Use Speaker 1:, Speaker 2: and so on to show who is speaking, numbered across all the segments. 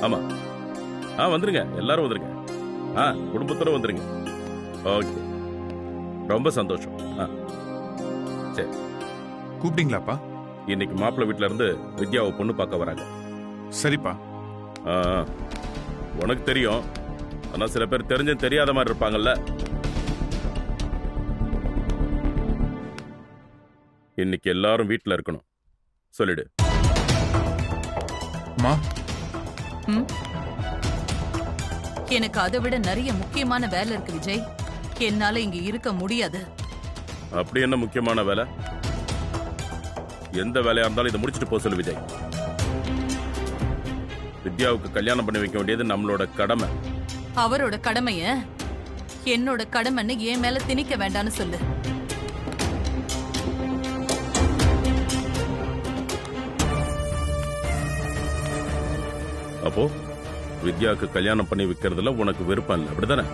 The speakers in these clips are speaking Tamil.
Speaker 1: ஆமா. வந்துருங்க, எல்லாரும் வந்துருங்க. குடும்பத்தோட வந்துருங்க. ஓகே, ரொம்ப சந்தோஷம். சரி.
Speaker 2: கூப்பிட்டீங்களாப்பா?
Speaker 1: இன்னைக்கு மாப்பிள்ளை வீட்டுல இருந்து வித்யாவை பொண்ணு பார்க்க வராங்க.
Speaker 2: சரிப்பா.
Speaker 1: உனக்கு தெரியும், ஆனா சில பேர் தெரிஞ்சும் தெரியாத மாதிரி இருப்பாங்கல்ல. இன்னைக்கு எல்லாரும் வீட்டுல இருக்கணும், சொல்லிடு.
Speaker 3: எனக்கு அதை விட நிறைய முக்கியமான வேலை இருக்கு விஜய். என்னால இங்க இருக்க முடியாது.
Speaker 1: அப்படி என்ன முக்கியமான வேலை? எந்த வேலையா இருந்தாலும் இதை முடிச்சுட்டு போக சொல்லு விஜய். வித்யாவுக்கு கல்யாணம் பண்ணி வைக்க வேண்டியது நம்மளோட கடமை.
Speaker 3: அவரோட கடமைய என்னோட கடமைன்னு என் மேல திணிக்க வேண்டான்னு சொல்லு.
Speaker 1: அப்போ வித்யாவுக்கு கல்யாணம் பண்ணி வைக்கிறதுல உனக்கு விருப்பம் இல்லை, அப்படிதானே?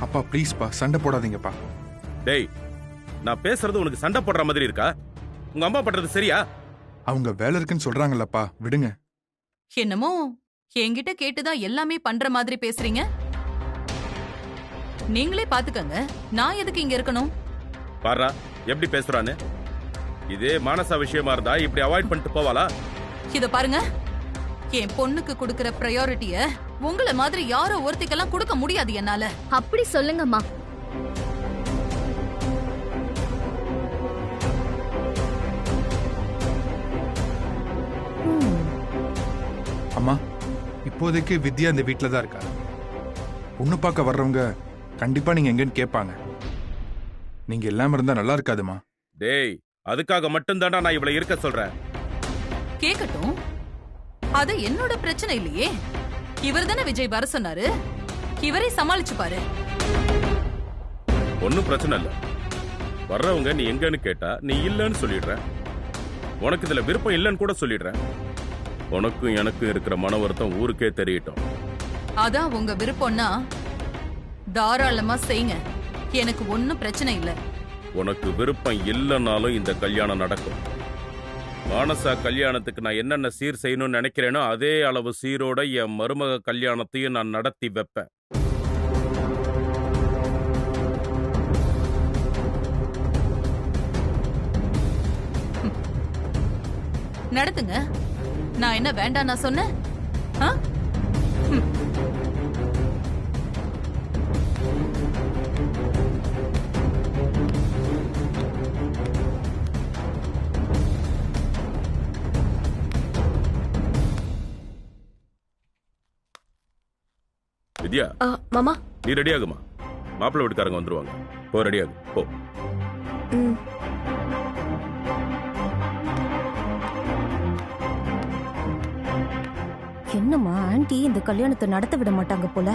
Speaker 2: அப்பா ப்ளீஸ்ப்பா, சண்டை போடாதீங்கப்பா.
Speaker 1: டேய், நான் பேசுறது உனக்கு சண்டை போடுற மாதிரி இருக்கா? உங்க அம்மா பண்றது சரியா?
Speaker 2: அவங்க வேலை இருக்குன்னு சொல்றாங்கல்லப்பா, விடுங்க.
Speaker 3: என்னமோ என்கிட்ட கேட்டுதான் எல்லாமே பண்ற மாதிரி பேசுறீங்க. நீங்களே பாத்துக்கங்க, நான் எதுக்கு இங்க இருக்கணும்?
Speaker 1: பாரா எப்படி பேசுறான்னு. இதே மானசா விஷயமா இருந்தா இப்படி அவாய்ட் பண்ணிட்டு போவாளா?
Speaker 3: இத பாருங்க, என் பொண்ணுக்கு கொடுக்கிற பிரையாரிட்டிய உங்களை மாதிரி யாரோ ஒருத்திக்கெல்லாம் கொடுக்க முடியாது என்னால.
Speaker 4: அப்படி சொல்லுங்கம்மா.
Speaker 2: அம்மா, இப்போதைக்கு வித்யா இந்த வீட்டில தான் இருக்கா. பொண்ணு பார்க்க வர்றவங்க கண்டிப்பா நீங்க எங்கன்னு கேட்பாங்க. நீங்க இல்லாம இருந்தா நல்லா இருக்காதுமா.
Speaker 1: டேய், அதுக்காக மட்டும்தானா நான் இவளை இருக்க சொல்றேன்.
Speaker 3: கேக்கட்டும், அது என்னோட பிரச்சனை இல்லையே. இவர் தானே விஜய் வர சொன்னாரு, இவரே சமாளிச்சு பாரு.
Speaker 1: ஒன்னும் பிரச்சனை இல்ல. வர்றவங்க நீ எங்கன்னு கேட்டா நீ இல்லன்னு சொல்லிடுற. உனக்கு இதுல விருப்பம் இல்லன்னு கூட சொல்லிடுற. உனக்கும் எனக்கும் இருக்கிற மன வருத்தம் ஊருக்கே தெரியட்டும்.
Speaker 3: அதான் உங்க விருப்பம்னா தாராளமா செய்யுங்க, எனக்கு ஒன்னும் பிரச்சனை இல்ல.
Speaker 1: உனக்கு விருப்பம் இல்லைன்னாலும் இந்த கல்யாணம் நடக்கும். மானசா கல்யாணத்துக்கு நான் என்னென்ன சீர் செய்யணும்னு நினைக்கிறேனோ அதே அளவு சீரோட என் மருமக கல்யாணத்தையும் நான் நடத்தி வைப்பேன்.
Speaker 3: நடத்துங்க. நான் என்ன வேண்டாம் நான் சொன்னேன்?
Speaker 1: வித்யா,
Speaker 4: மாமா
Speaker 1: நீ ரெடியாகுமா? மாப்பிள்ளை வீட்டுக்காரங்க வந்துருவாங்க. போ, ரெடியாகு போ.
Speaker 5: என்னம்மா ஆன்ட்டி இந்த கல்யாணத்தை நடத்த விட மாட்டாங்க போல.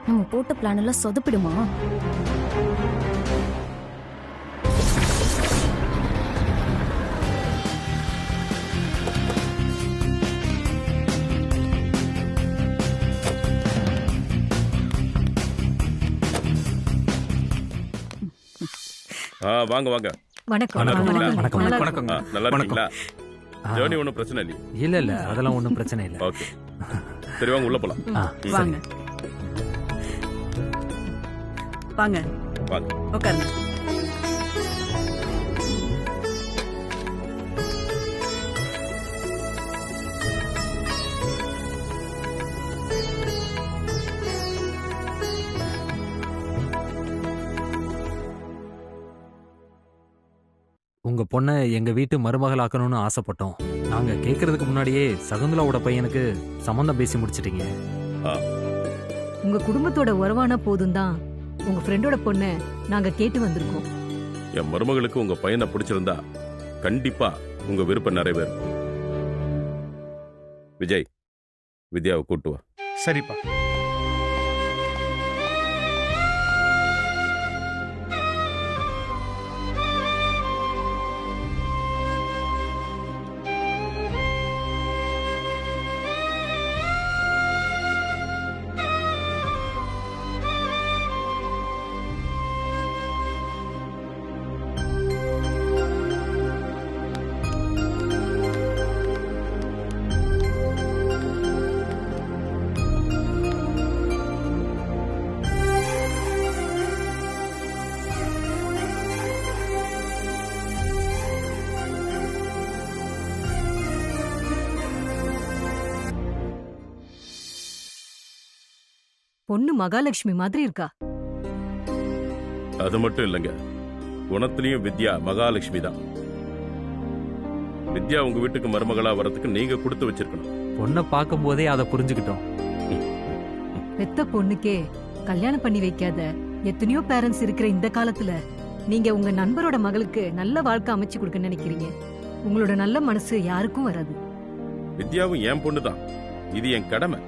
Speaker 5: நம்ம போட்ட பிளான் எல்லாம் சொதப்பிடுமா?
Speaker 1: வாங்க வாங்க.
Speaker 5: வணக்கம்.
Speaker 1: நல்லா இருக்கீங்களா? ஜோனி ஒன்றும் பிரச்சனை இல்லையா?
Speaker 6: இல்ல அதெல்லாம் ஒன்றும் பிரச்சனை இல்லை.
Speaker 1: ஓகே, சரி வாங்க உள்ள போலாம்.
Speaker 7: வாங்க வாங்க
Speaker 1: வாங்க
Speaker 7: உட்காருங்க.
Speaker 6: உங்க பொண்ணை எங்க வீட்டு மருமகள் ஆக்கணும்னு ஆசைப்பட்டோம். நாங்க கேட்கறதுக்கு முன்னாடியே சகுந்தலாவோட பையனுக்கு சம்மந்தம் பேசி முடிச்சிட்டீங்க.
Speaker 8: உங்க குடும்பத்தோட உறவானா போதும் தான் உங்க ஃப்ரெண்டோட பொண்ணை நாங்க கேட்டு வந்திருக்கோம்.
Speaker 1: என் மருமகளுக்கு உங்க பையனை பிடிச்சிருந்தா கண்டிப்பா உங்க விருப்பம் நிறைவேறும். விஜய், வித்யாவை கூட்டு வா.
Speaker 2: சரிப்பா.
Speaker 8: பொண்ணு மகாலட்சுமி மாதிரி இருக்கா.
Speaker 1: அது மட்டும் இல்லைங்க, குணத்திலையும் வித்யா மகாலட்சுமி தான். வித்யா உங்க வீட்டுக்கு மருமகளா வரதுக்கு நீங்க கொடுத்து வச்சிருக்கணும்.
Speaker 6: பொண்ணை பார்க்கும் போதே அதை புரிஞ்சுக்கிட்டோம்.
Speaker 8: பெத்த பொண்ணுக்கே கல்யாணம் பண்ணி வைக்காத எத்தனையோ பேரண்ட்ஸ் இருக்கிற இந்த காலத்துல நீங்க உங்க நண்பரோட மகளுக்கு நல்ல வாழ்க்கை அமைச்சு கொடுக்க நினைக்கிறீங்க. உங்களோட நல்ல மனசு யாருக்கும் வராது.
Speaker 1: வித்யாவும் என் பொண்ணு தான், இது என் கடமை.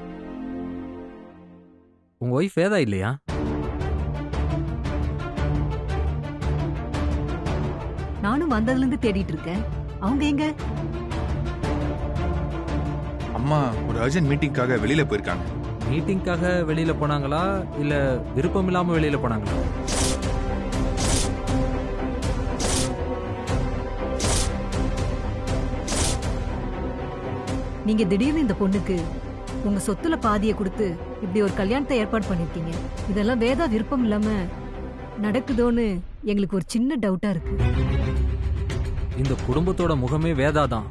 Speaker 6: உங்க ஒய்ஃப் வேதா இல்லையா?
Speaker 8: நானும் வந்ததுல இருந்து தேடிட்டு இருக்கேன். அவங்க எங்க?
Speaker 2: அம்மா ஒரு அர்ஜென்ட் மீட்டிங்காக வெளியில போயிருக்காங்க.
Speaker 6: மீட்டிங்காக வெளியில போனாங்களா இல்ல விருப்பம் இல்லாம வெளியில போனாங்களா?
Speaker 8: நீங்க திடீர்னு இந்த பொண்ணுக்கு உங்க சொத்துல பாதியை கொடுத்து இப்படி ஒரு கல்யாணத்தை ஏற்பாடு பண்ணிருக்கீங்க. இதெல்லாம் வேதா விருப்பம் இல்லாம நடக்குதோன்னு எங்களுக்கு ஒரு சின்ன டவுட்டா இருக்கு.
Speaker 6: இந்த குடும்பத்தோட முகமே வேதா தான்.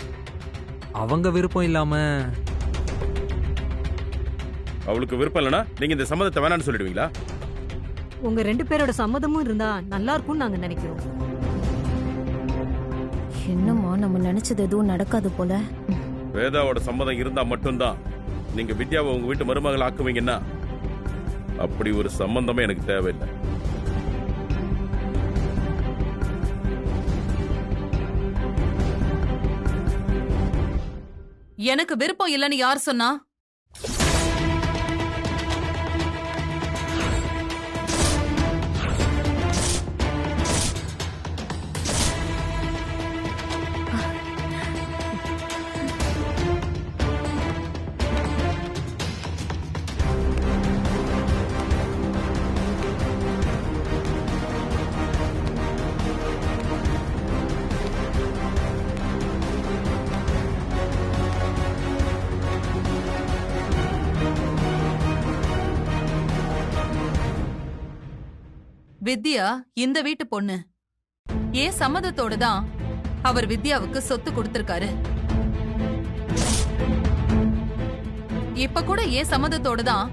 Speaker 6: அவங்க விருப்பம் இல்லாம
Speaker 1: அவளுக்கு விருப்பம் இல்லைன்னா நீங்க இந்த சம்மதத்தை வேணான்னு சொல்லிடுவீங்களா?
Speaker 8: உங்க 2 பேரோட சம்மதமும் இருந்தா நல்லா இருக்கும்னு நாங்க நினைக்கிறோம்.
Speaker 5: என்னம்மா நம்ம நினைச்சது எதுவும் நடக்காது போல.
Speaker 1: வேதாவோட சம்மதம் இருந்தா மட்டும்தான் நீங்க வித்யாவை உங்க வீட்டு மருமகள் ஆக்குவீங்கன்னா, அப்படி ஒரு சம்பந்தமே எனக்கு தேவையில்லை.
Speaker 3: எனக்கு விருப்பம் இல்லைன்னு யார் சொன்னா? வித்யா இந்த வீட்டு பொண்ணு. ஏன் சம்மதத்தோட தான் அவர் வித்யாவுக்கு சொத்து கொடுத்திருக்காரு. இப்ப கூட ஏன் சம்மதத்தோட தான்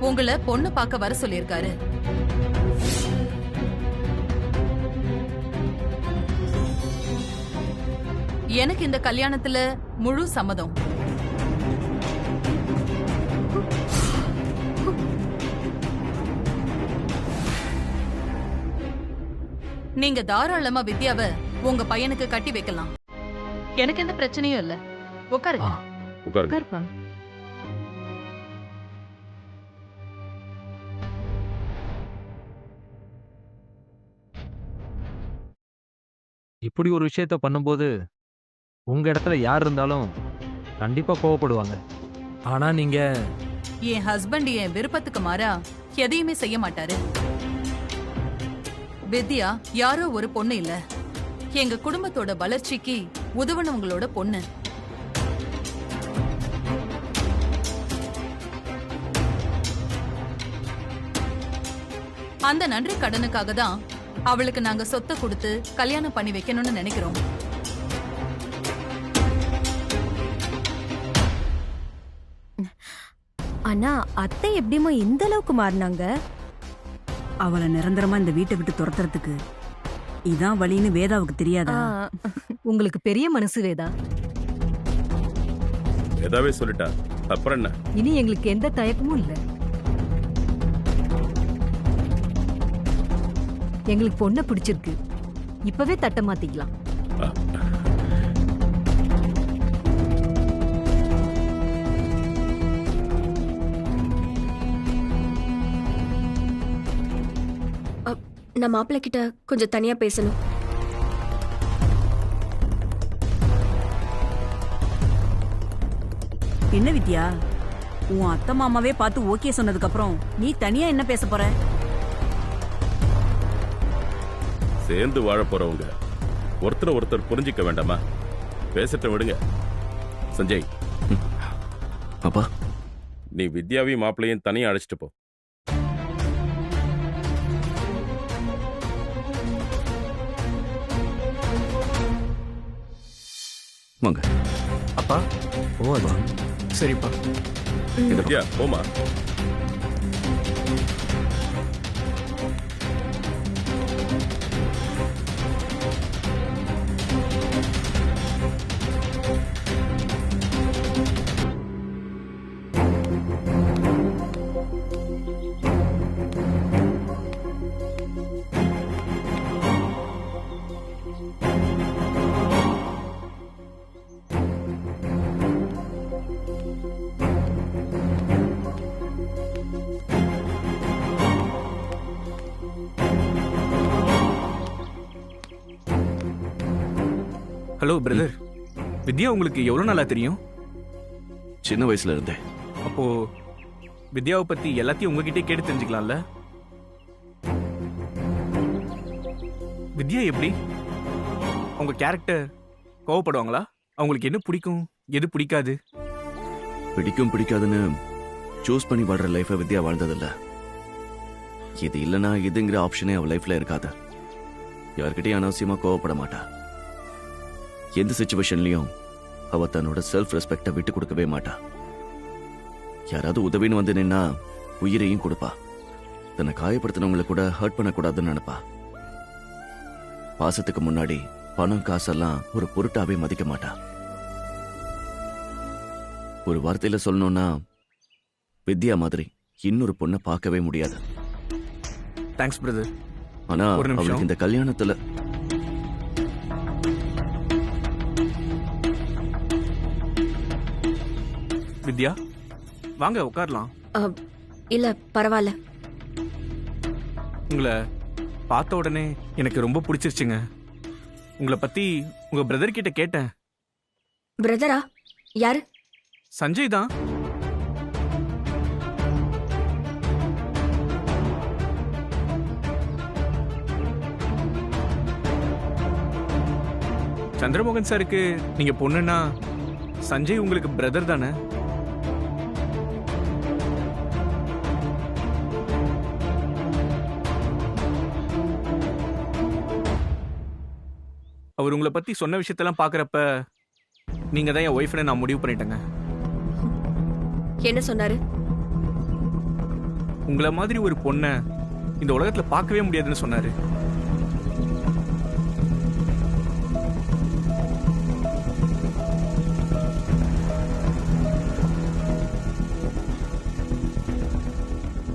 Speaker 3: உங்களை பொண்ணு பார்க்க வர சொல்லியிருக்காரு. எனக்கு இந்த கல்யாணத்துல முழு சம்மதம். நீங்க தாராளமா வித்யாவை உங்க பையனுக்கு கட்டி வைக்கலாம். எனக்கு எந்த பிரச்சனையும் இல்ல. உட்காருங்க.
Speaker 1: உட்காருங்க.
Speaker 8: உட்காருப்பா.
Speaker 6: இப்படி ஒரு விஷயத்த பண்ணும்போது உங்க இடத்துல யார் இருந்தாலும் கண்டிப்பா கோவப்படுவாங்க. ஆனா நீங்க
Speaker 3: என் ஹஸ்பண்ட் என் விருப்பத்துக்கு மாறா எதையுமே செய்ய மாட்டாரு. வித்யா யாரோ ஒரு பொண்ணு இல்ல, எங்க குடும்பத்தோட வளர்ச்சிக்கு உதவுனவங்களோட பொண்ணு. அந்த நன்றி கடனுக்காக தான் அவளுக்கு நாங்க சொத்தை கொடுத்து கல்யாணம் பண்ணி வைக்கணும்னு நினைக்கிறோம்.
Speaker 5: ஆனா அத்தை எப்படிமா இந்த அளவுக்கு மாறினாங்க?
Speaker 7: அவளை நிரந்தரமா இந்த வீட்டை விட்டு துரத்துறதுக்கு இதான் வழின்னு வேதாவுக்கு தெரியாதா?
Speaker 8: உங்களுக்கு பெரிய மனசு வேதா.
Speaker 1: வேதாவே சொல்லிட்டா, அப்புறம் என்ன?
Speaker 8: இனி எங்களுக்கு எந்த தயக்கமும் இல்ல. எங்களுக்கு பொண்ணை பிடிச்சிருக்கு. இப்பவே தட்ட மாத்திக்கலாம்.
Speaker 4: நான் மாப்பிள்ளை கிட்ட கொஞ்சம் தனியா பேசணும்.
Speaker 7: என்ன வித்யா, உன் அத்தை மாமாவே பார்த்து ஓகே சொன்னதுக்கு அப்புறம் நீ தனியா என்ன பேச போற?
Speaker 1: சேர்ந்து வாழ போறவங்க ஒருத்தர் ஒருத்தர் புரிஞ்சிக்க வேண்டாமா? பேசட்ட விடுங்க. சஞ்சய்,
Speaker 9: அப்பா
Speaker 1: நீ வித்யாவையும் மாப்பிள்ளையும் தனியா அழைச்சிட்டு போ.
Speaker 9: வாங்க.
Speaker 6: அப்பா ஓ அது
Speaker 9: சரிப்பா.
Speaker 1: வித்யா போமா.
Speaker 10: ஹலோ பிரதர், வித்யா உங்களுக்கு எவ்வளவு நாளா தெரியும்?
Speaker 9: சின்ன வயசுல இருந்தே.
Speaker 10: அப்போ வித்யாவை பத்தி எல்லாத்தையும் உங்ககிட்டே கேட்டு தெரிஞ்சுக்கலாம்ல? வித்யா எப்படி? அவங்க கேரக்டர் கோவப்படுவாங்களா? அவங்களுக்கு என்ன பிடிக்கும், எது பிடிக்காது?
Speaker 9: பிடிக்கும் பிடிக்காதுன்னு சூஸ் பண்ணி வாழ்ற லைஃபை வித்யா வாழ்ந்ததில்ல. இது இல்லைன்னா இதுங்கிற ஆப்ஷனே அவ லைஃப்ல இருக்காது. யார்கிட்டயும் அனாவசியமா கோவப்பட மாட்டா. எந்த சிச்சுவேஷன்லயும் அவ தன்னோட செல்ஃப் ரெஸ்பெக்டை விட்டு கொடுக்கவே மாட்டா. யாராவது உதவின்னு வந்து நின்னா உயிரையும் கொடுப்பா. தன்னை காயப்படுத்தினவங்களை கூட ஹர்ட் பண்ணக்கூடாதுன்னு நினைப்பா. பாசத்துக்கு முன்னாடி பணம் காசெல்லாம் ஒரு பொருட்டாவே மதிக்க மாட்டா. ஒரு வார்த்தையில சொல்லணும்னா வித்யா மாதிரி இன்னொரு பொண்ணை பார்க்கவே முடியாது.
Speaker 10: Thanks brother.
Speaker 9: ஆனா
Speaker 10: ஒரு நிமிஷம்.
Speaker 9: அவளுக்கு இந்த கல்யாணத்துல
Speaker 10: வித்யா வாங்க உட்காரலாம்.
Speaker 4: இல்ல பரவாயில்ல.
Speaker 10: உங்களை பார்த்த உடனே எனக்கு ரொம்ப பிடிச்சிருச்சுங்க. உங்களை பத்தி உங்க பிரதர் கிட்ட கேட்டேன்.
Speaker 4: பிரதரா? யாரு?
Speaker 10: சஞ்சய் தான். சந்திரமோகன் சாருக்கு நீங்க பொண்ணுன்னா சஞ்சய் உங்களுக்கு பிரதர் தானே? அவர் உங்களை பத்தி சொன்ன விஷயத்தெல்லாம் பாக்குறப்ப நீங்க தான் என் ஒய்ஃப்னு நான் முடிவு பண்ணிட்டேங்க.
Speaker 4: என்ன சொன்னாரு?
Speaker 10: உங்களை மாதிரி ஒரு பொண்ணை இந்த உலகத்துல பார்க்கவே முடியாதுன்னு சொன்னாரு.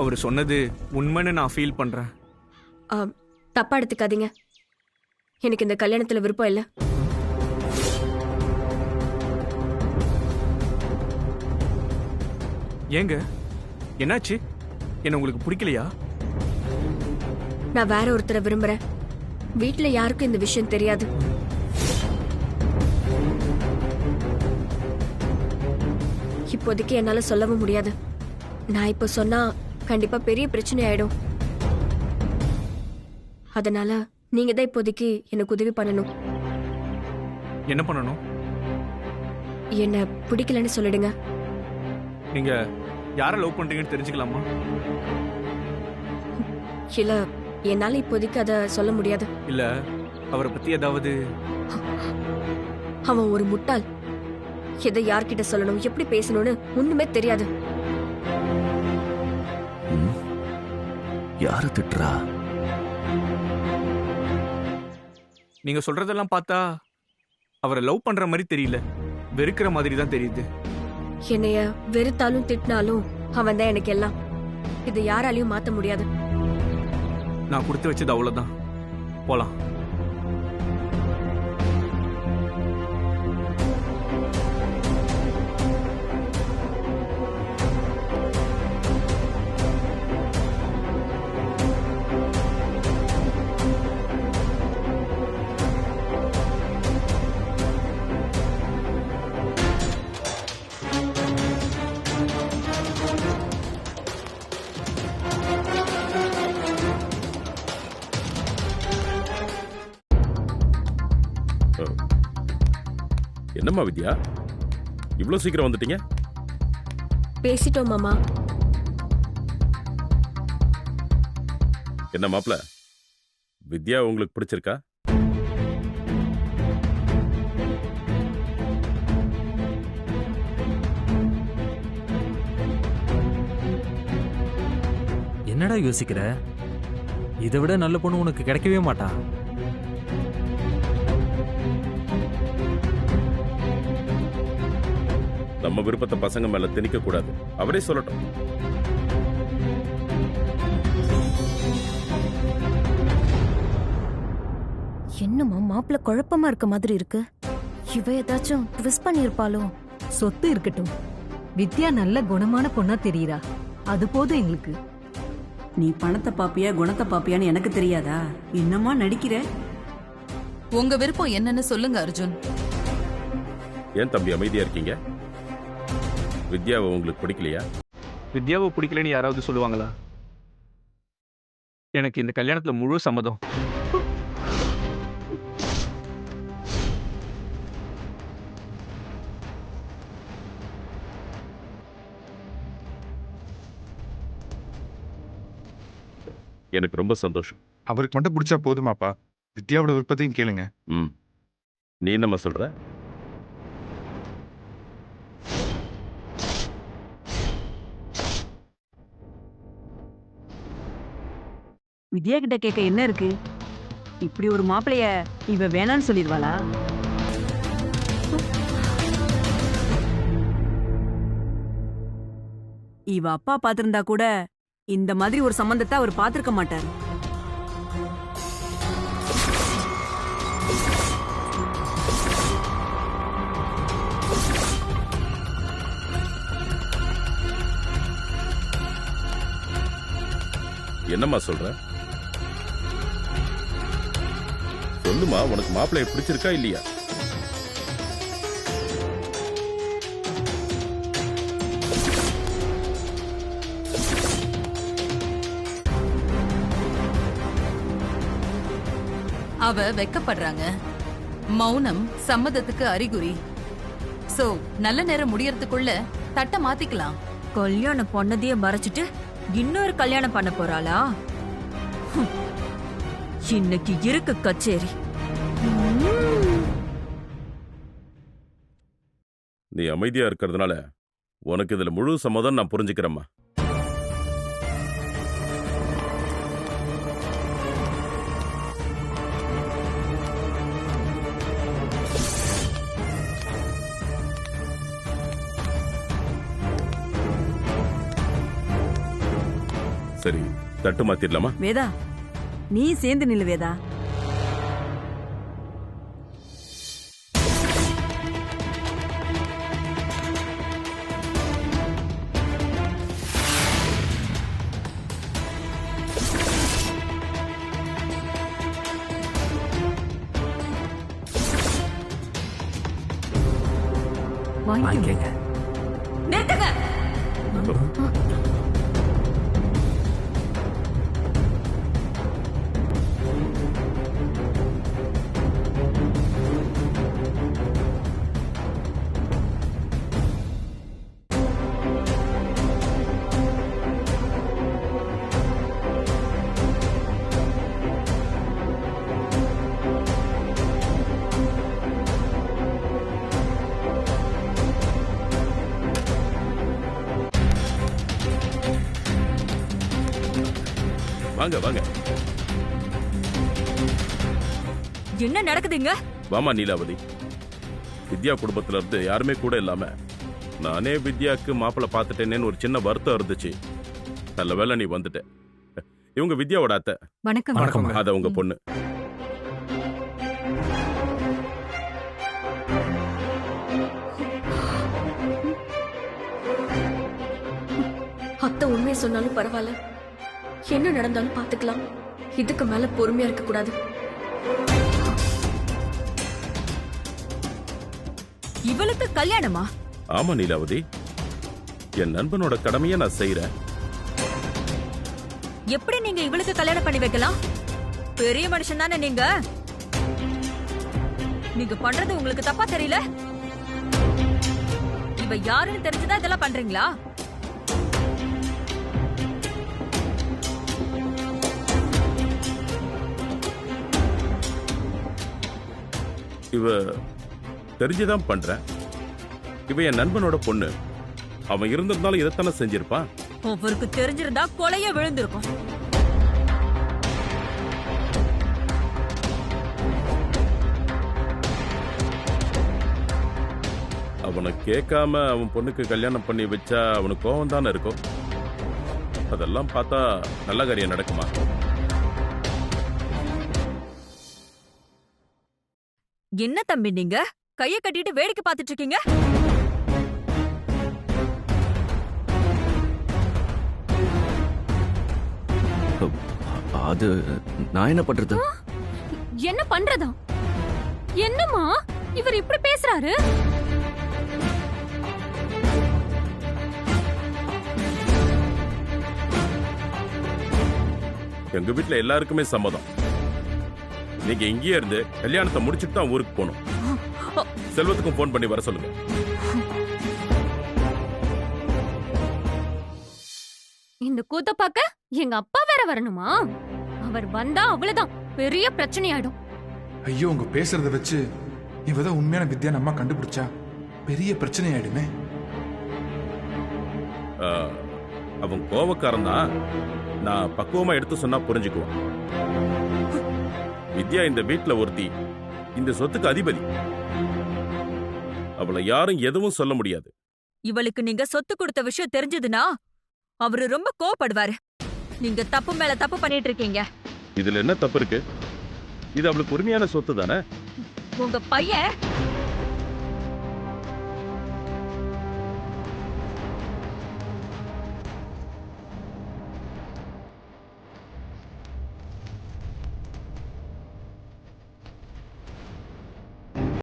Speaker 10: அவர் சொன்னது உண்மைன்னு நான் ஃபீல் பண்றேன்.
Speaker 4: தப்பா எடுத்துக்காதீங்க. எனக்கு இந்த கல்யாணத்துல விருப்பம் இல்ல.
Speaker 10: ஏங்க என்னாச்சு? என்ன உங்களுக்கு பிடிக்கலையா?
Speaker 4: நான் வேற ஒருத்தரை விரும்புறேன். வீட்டுல யாருக்கும் இந்த விஷயம் தெரியாது. இப்போதைக்கு என்னால சொல்லவும் முடியாது. நான் இப்ப சொன்னா கண்டிப்பா பெரிய பிரச்சனை ஆயிடும். அதனால நீங்க தான் இப்போதைக்கு எனக்கு உதவி பண்ணணும்.
Speaker 10: என்ன பண்ணணும்?
Speaker 4: என்ன பிடிக்கலன்னு சொல்லிடுங்க.
Speaker 10: நீங்க யாரை லவ் பண்றீங்கன்னு தெரிஞ்சுக்கலாமா?
Speaker 4: இல்ல, என்னால இப்போதைக்கு அத சொல்ல முடியாது.
Speaker 10: இல்ல அவரை பத்தி ஏதாவது?
Speaker 4: அவன் ஒரு முட்டாள். எதை யார்கிட்ட சொல்லணும், எப்படி பேசணும்னு ஒண்ணுமே தெரியாது.
Speaker 9: யார திட்டுறா?
Speaker 10: நீங்க சொல்றதெல்லாம் பார்த்தா அவரை லவ் பண்ற மாதிரி தெரியல, வெறுக்கிற மாதிரி தான் தெரியுது.
Speaker 4: என்னைய வெறுத்தாலும் திட்டினாலும் அவன் தான் எனக்கு எல்லாம். இதை யாராலையும் மாத்த முடியாது.
Speaker 10: நான் கொடுத்து வச்சது அவ்வளவுதான். போலாம்.
Speaker 1: என்னம்மா வித்யா, இவ்வளோ சீக்கிரம் வந்துட்டீங்க?
Speaker 4: பேசிட்டோம் மாமா.
Speaker 1: என்ன மாப்ள, வித்யா உங்களுக்கு பிடிச்சிருக்கா?
Speaker 6: என்னடா யோசிக்கிற? இதை விட நல்ல பொண்ணு உனக்கு கிடைக்கவே மாட்டா.
Speaker 1: நம்ம விருப்பத்தை பசங்க மேல திணிக்க கூடாது. அவரே சொல்லட்டும்.
Speaker 5: என்னம்மா மாப்பிள்ள குழப்பமா இருக்க மாதிரி இருக்கு. இவ ஏதாச்சும் ட்விஸ்ட் பண்ணிருப்பாளோ?
Speaker 8: சொத்து இருக்கட்டும், வித்யா நல்ல குணமான பொண்ணா தெரியுறா, அது போதும் எங்களுக்கு.
Speaker 7: நீ பணத்தை பாப்பியா குணத்தை பாப்பியான்னு எனக்கு தெரியாதா? என்னமா நடிக்கிற?
Speaker 3: உங்க விருப்பம் என்னன்னு சொல்லுங்க அர்ஜுன்.
Speaker 1: ஏன் தம்பி அமைதியா இருக்கீங்க? வித்யாவை உங்களுக்கு பிடிக்கலையா?
Speaker 10: வித்யாவை பிடிக்கலன்னு யாராவது சொல்லுவாங்களா? எனக்கு இந்த கல்யாணத்துல முழு சம்மதம்.
Speaker 1: எனக்கு ரொம்ப சந்தோஷம்.
Speaker 2: அவருக்கு மட்டும் பிடிச்சா போதுமாப்பா? வித்யாவோட விருப்பத்தையும் கேளுங்க.
Speaker 1: நீ என்னம்மா சொல்ற?
Speaker 7: வித்யா கிட்ட கேட்க என்ன இருக்கு? இப்படி ஒரு மாப்பிளைய இவ வேணான்னு சொல்லிடுவாளா? இவ அப்பா பாத்திருந்தா கூட இந்த மாதிரி ஒரு சம்பந்தத்தை அவர் பாத்திருக்க மாட்டார்.
Speaker 1: என்னம்மா சொல்ற? சொல்லுமா, உனக்கு மாப்பிள்ளைய பிடிச்சிருக்கா இல்லையா?
Speaker 3: அவ வெக்கப்படுறாங்க. மௌனம் சம்மதத்துக்கு அறிகுறி. சோ நல்ல நேரம் முடியறதுக்குள்ள தட்ட மாத்திக்கலாம்.
Speaker 4: கல்யாணம் பண்ணதையே மறைச்சிட்டு இன்னொரு கல்யாணம் பண்ண போறாளா? இன்னைக்கு இருக்கு கச்சேரி.
Speaker 1: நீ அமைதியா இருக்கிறதுனால உனக்கு இதுல முழு சம்மதம் நான் புரிஞ்சுக்கிறேம்மா. சரி, தட்டு மாத்திடலாமா?
Speaker 7: வேதா, நீ சேர்ந்து நில்லு வேதா.
Speaker 6: வாங்கிக்கங்க.
Speaker 4: நிறுத்துங்க.
Speaker 1: வாங்க வாங்க.
Speaker 4: என்ன நடக்குதுங்க?
Speaker 1: வாமா நீலாவதி. வித்யா குடும்பத்துல இருந்து யாருமே கூட இல்லாம நானே வித்யாக்கு மாப்பிள்ள பார்த்துட்டேனேன்னு ஒரு சின்ன வருத்தம் இருந்துச்சு. நல்ல வேளை நீ வந்துட்ட. இவங்க வித்யாவோட அத்தை.
Speaker 8: வணக்கம்.
Speaker 6: வணக்கம்.
Speaker 1: அத உங்க பொண்ணு.
Speaker 4: அத்தை உண்மையை சொன்னாலும் பரவாயில்ல, என்ன நடந்தாலும் பாத்துக்கலாம். இதுக்கு மேல பொறுமையா இருக்க கூடாது. இவளுக்கு கல்யாணமா?
Speaker 1: ஆமா நீலாவதி, என் நண்பனோட கடமையை நான் செய்யறேன்.
Speaker 4: எப்படி நீங்க இவளுக்கு கல்யாணம் பண்ணி வைக்கலாம்? பெரிய மனுஷன் தானே நீங்க. நீங்க பண்றது உங்களுக்கு தப்பா தெரியல? இவ யாருன்னு தெரிஞ்சுதான் இதெல்லாம் பண்றீங்களா?
Speaker 1: இவ தெரிஞ்சுதான் பண்றேன். இவ என் நண்பனோட பொண்ணு. அவன் இருந்திருந்தாலும் இதைத்தானே செஞ்சிருப்பான்.
Speaker 11: அவருக்கு தெரிஞ்சிருந்தா கொலைய விழுந்திருக்கும்.
Speaker 1: அவனை கேட்காம அவன் பொண்ணுக்கு கல்யாணம் பண்ணி வச்சா அவனுக்கு கோவம் தானே இருக்கும். அதெல்லாம் பார்த்தா நல்ல காரியம் நடக்குமா?
Speaker 11: என்ன தம்பி நீங்க கைய கட்டிட்டு வேடிக்கை பார்த்துட்டு இருக்கீங்க?
Speaker 9: அது நான் என்ன பண்றது?
Speaker 4: என்ன பண்றதா? என்னம்மா இவர் இப்படி பேசுறாரு?
Speaker 1: எங்க வீட்டுல எல்லாருக்குமே சம்மதம். நீங்க இங்கேயே இருந்து கல்யாணத்தை முடிச்சுட்டு தான் ஊருக்கு போகணும். செல்வத்துக்கும் போன் பண்ணி வர சொல்லுங்க.
Speaker 4: இந்த கூத்த பார்க்க எங்க அப்பா வேற வரணுமா? அவர் வந்தா அவ்வளவுதான் பெரிய பிரச்சனை ஆயிடும்.
Speaker 2: ஐயோ, உங்க பேசுறத வச்சு இவதான் உண்மையான வித்யா நம்ம கண்டுபிடிச்சா பெரிய பிரச்சனை ஆயிடுமே.
Speaker 1: அவன் கோவக்காரன் தான். நான் பக்குவமா எடுத்து சொன்னா புரிஞ்சுக்குவான். வித்யா இந்த வீட்டுல ஒருத்தி, இந்த சொத்துக்கு அதிபதி. அவளை யாரும் எதுவும் சொல்ல முடியாது.
Speaker 11: இவளுக்கு நீங்க சொத்து கொடுத்த விஷயம் தெரிஞ்சதுன்னா அவரு ரொம்ப கோவப்படுவாரு. நீங்க தப்பு மேல தப்பு பண்ணிட்டு இருக்கீங்க.
Speaker 1: இதுல என்ன தப்பு இருக்கு? இது அவளுக்கு உரிமையான சொத்து தானே.
Speaker 11: உங்க பையன்